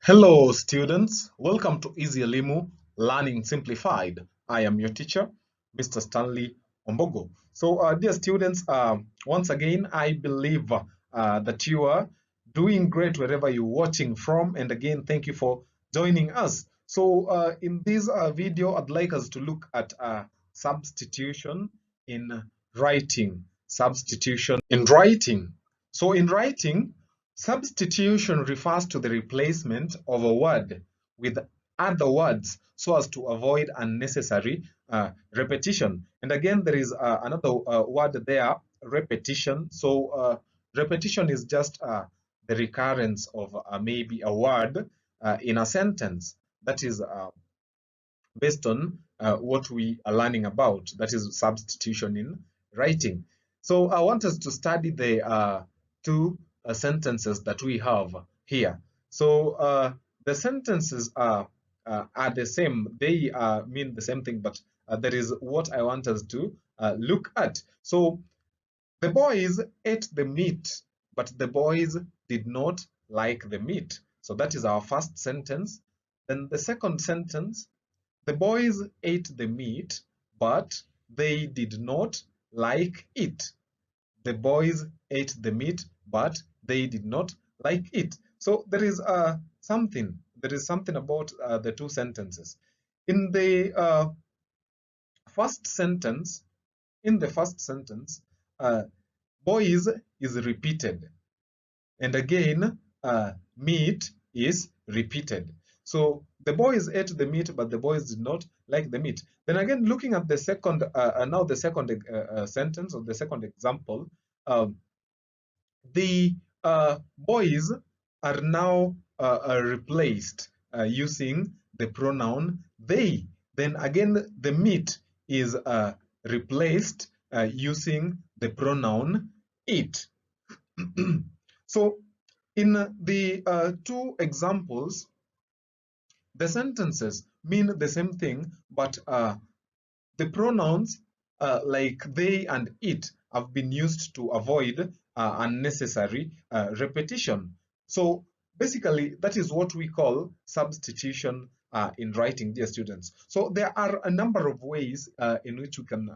Hello, students. Welcome to Easy Elimu Learning Simplified. I am your teacher, Mr. Stanley Ombogo. So, dear students, once again, I believe that you are doing great wherever you're watching from. And again, thank you for joining us. So, in this video, I'd like us to look at substitution in writing. Substitution in writing. So, in writing, substitution refers to the replacement of a word with other words so as to avoid unnecessary repetition. And again, there is another word there, repetition. So repetition is just the recurrence of maybe a word in a sentence. That is based on what we are learning about. That is substitution in writing. So I want us to study the two sentences that we have here. So the sentences are the same. They mean the same thing, but there is what I want us to look at. So the boys ate the meat, but the boys did not like the meat. So that is our first sentence. Then the second sentence, the boys ate the meat, but they did not like it. The boys ate the meat, but they did not like it. So there is something about the two sentences. In the first sentence, uh, boys is repeated, and again, meat is repeated. So the boys ate the meat, but the boys did not like the meat. Then again, looking at the second, now the second sentence or the second example, the boys are now replaced using the pronoun they. Then again, the meat is replaced using the pronoun it. So in the two examples, the sentences mean the same thing, but the pronouns like they and it have been used to avoid unnecessary repetition. So basically, that is what we call substitution in writing, dear students. So there are a number of ways in which we can,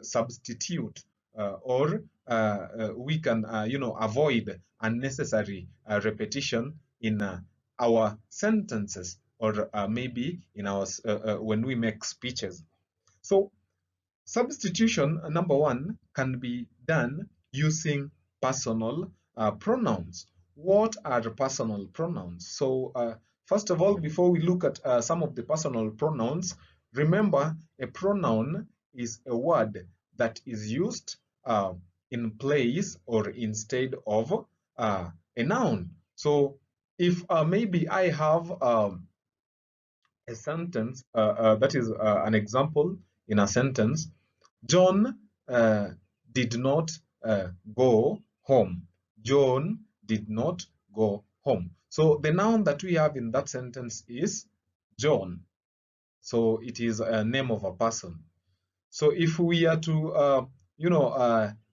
substitute or we can, avoid unnecessary repetition in our sentences or maybe in our when we make speeches. So substitution, number one, can be done using personal pronouns. What are personal pronouns? So first of all, before we look at some of the personal pronouns, remember a pronoun is a word that is used in place or instead of a noun. So if maybe I have a sentence that is an example in a sentence, John did not go home. John did not go home. So the noun that we have in that sentence is John. So it is a name of a person. So if we are to,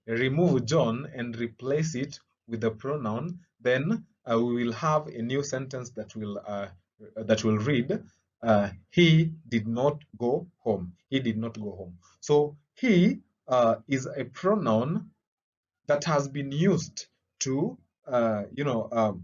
remove John and replace it with the pronoun, then we will have a new sentence that will read, he did not go home. He did not go home. So he is a pronoun that has been used to, that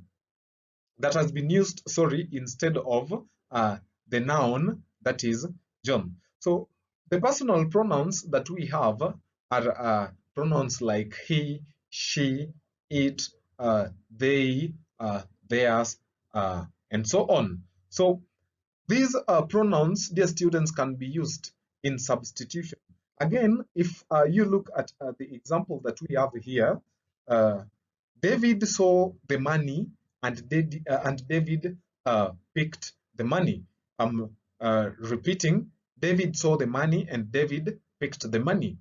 has been used, sorry, instead of the noun that is John. So the personal pronouns that we have are pronouns like he, she, it, they, theirs, and so on. So these pronouns, dear students, can be used in substitution. Again, if you look at the example that we have here, David saw the money and David picked the money. I'm repeating, David saw the money and David picked the money.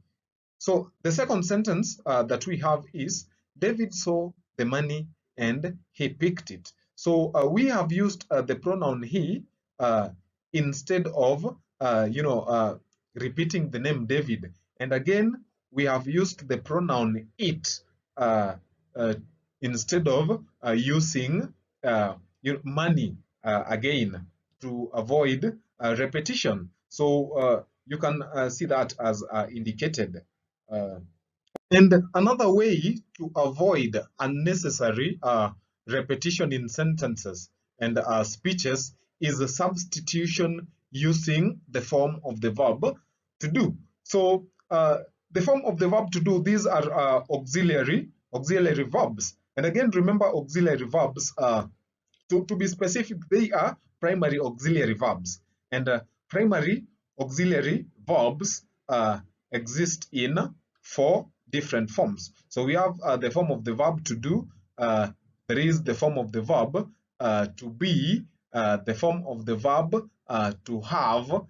So the second sentence that we have is, David saw the money and he picked it. So we have used the pronoun he instead of, repeating the name David. And again, we have used the pronoun it uh, instead of using money again, to avoid repetition. So you can see that as indicated. And another way to avoid unnecessary repetition in sentences and speeches is a substitution using the form of the verb to do. So the form of the verb to do, these are auxiliary verbs. And again, remember, auxiliary verbs, to be specific, they are primary auxiliary verbs. And primary auxiliary verbs exist in 4 different forms. So we have the form of the verb to do, there is the form of the verb to be, the form of the verb to have,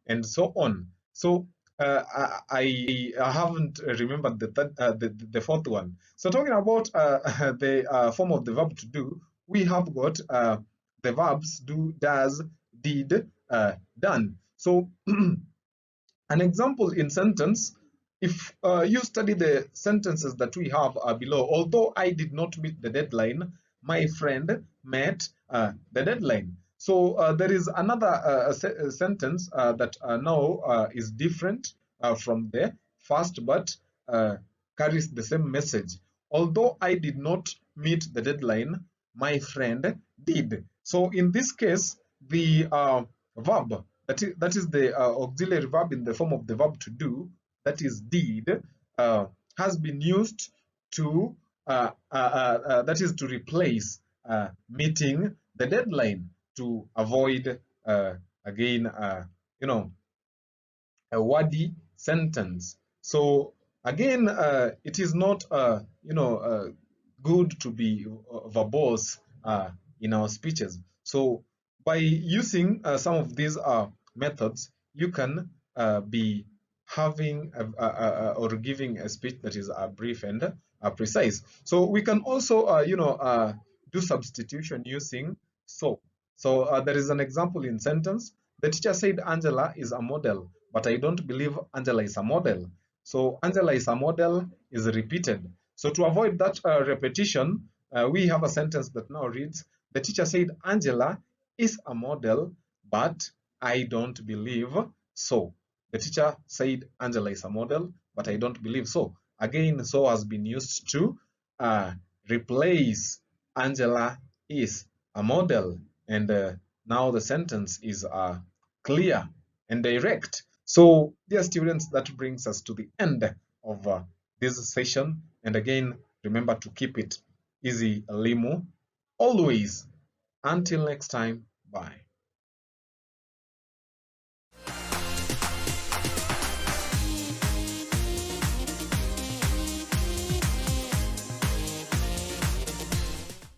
and so on. So I haven't remembered the fourth one. So talking about the form of the verb to do, we have got the verbs do, does, did, done. So an example in sentence, if you study the sentences that we have below, although I did not meet the deadline, my friend met the deadline. So there is another sentence that now is different from the first, but carries the same message. Although I did not meet the deadline, my friend did. So in this case, the verb, that is the auxiliary verb in the form of the verb to do, that is did, has been used to that is to replace meeting the deadline, to avoid again a wordy sentence. So again, it is not good to be verbose in our speeches. So by using some of these methods, you can be having or giving a speech that is brief and precise. So we can also do substitution using so. So there is an example in sentence. The teacher said Angela is a model, but I don't believe Angela is a model. So Angela is a model is repeated. So to avoid that repetition, we have a sentence that now reads, the teacher said Angela is a model, but I don't believe so. The teacher said Angela is a model, but I don't believe so. Again, so has been used to replace Angela is a model. And now the sentence is clear and direct. So, dear students, that brings us to the end of this session. And again, remember to keep it easy, Limu, always. Until next time, bye.